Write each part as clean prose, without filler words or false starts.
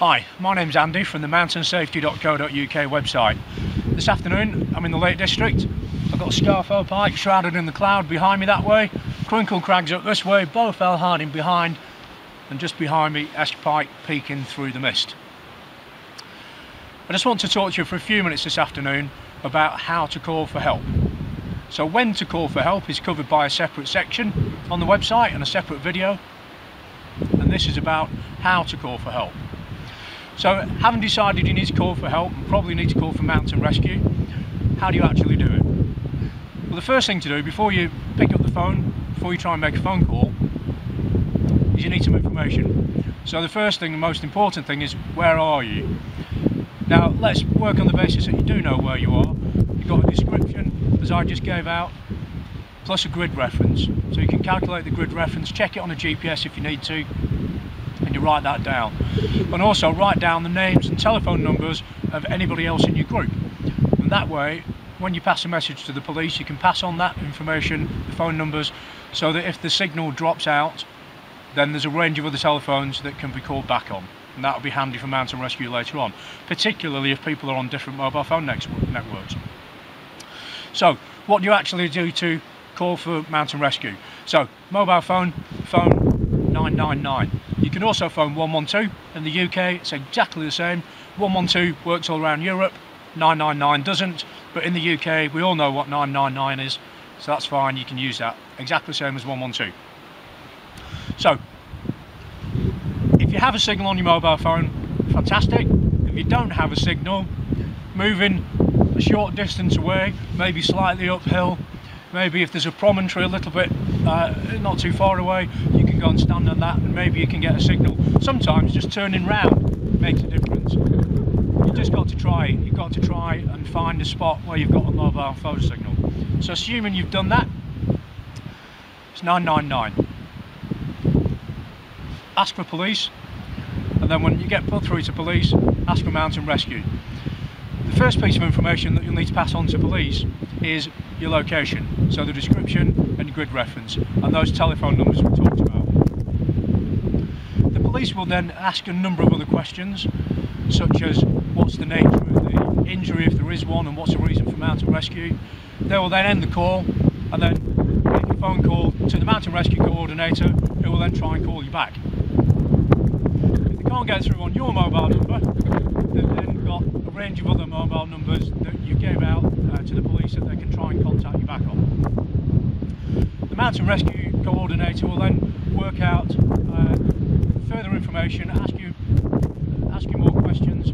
Hi, my name's Andy from the mountainsafety.co.uk website. This afternoon I'm in the Lake District. I've got Scafell Pike shrouded in the cloud behind me that way, Crinkle Crags up this way, Bowfell Harding behind, and just behind me Esk Pike peeking through the mist. I just want to talk to you for a few minutes this afternoon about how to call for help. So when to call for help is covered by a separate section on the website and a separate video, and this is about how to call for help. So having decided you need to call for help and probably need to call for mountain rescue, how do you actually do it? Well, the first thing to do before you pick up the phone, before you try and make a phone call, is you need some information. So the first thing, the most important thing is, where are you? Now let's work on the basis that you do know where you are. You've got a description, as I just gave out, plus a grid reference. So you can calculate the grid reference, check it on a GPS if you need to, and you write that down. And also write down the names and telephone numbers of anybody else in your group. And that way, when you pass a message to the police, you can pass on that information, the phone numbers, so that if the signal drops out, then there's a range of other telephones that can be called back on. And that will be handy for mountain rescue later on, particularly if people are on different mobile phone networks. So, what do you actually do to call for mountain rescue? So, mobile phone 999. You can also phone 112. In the UK, it's exactly the same. 112 works all around Europe, 999 doesn't, but in the UK, we all know what 999 is, so that's fine, you can use that. Exactly the same as 112. So, if you have a signal on your mobile phone, fantastic. If you don't have a signal, moving a short distance away, maybe slightly uphill, maybe if there's a promontory a little bit not too far away, you can go and stand on that and maybe you can get a signal. Sometimes just turning round makes a difference. You've just got to try it. You've got to try and find a spot where you've got a mobile phone signal. So assuming you've done that, it's 999. Ask for police, and then when you get put through to police, ask for mountain rescue. The first piece of information that you'll need to pass on to police is your location, so the description and your grid reference, and those telephone numbers we talked about. The police will then ask a number of other questions, such as what's the nature of the injury if there is one, and what's the reason for mountain rescue. They will then end the call and then make a phone call to the mountain rescue coordinator, who will then try and call you back. If they can't get through on your mobile number, they've then got a range of other mobile numbers that you gave out to the police that they can try and contact you back on. The mountain rescue coordinator will then work out further information, ask you more questions,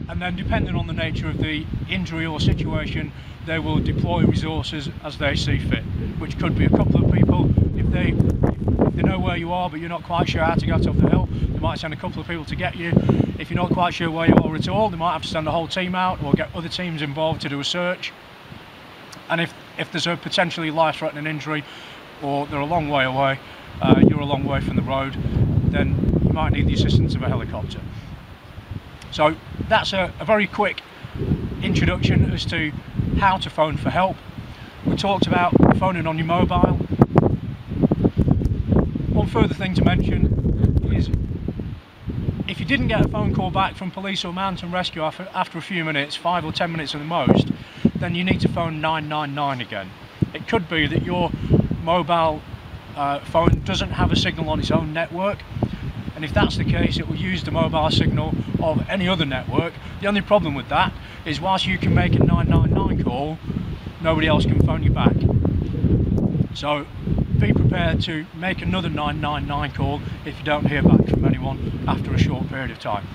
and then depending on the nature of the injury or situation, they will deploy resources as they see fit, which could be a couple of people. If they know where you are but you're not quite sure how to get up the hill, they might send a couple of people to get you. If you're not quite sure where you are at all, they might have to send a whole team out or get other teams involved to do a search. And if there's a potentially life-threatening injury, or they're a long way away, you're a long way from the road, then you might need the assistance of a helicopter. So that's a very quick introduction as to how to phone for help. We talked about phoning on your mobile. One further thing to mention is, if you didn't get a phone call back from police or mountain rescue after a few minutes, 5 or 10 minutes at the most, then you need to phone 999 again. It could be that your mobile phone doesn't have a signal on its own network, and if that's the case, it will use the mobile signal of any other network. The only problem with that is, whilst you can make a 999 call, nobody else can phone you back. So be prepared to make another 999 call if you don't hear back from anyone after a short period of time.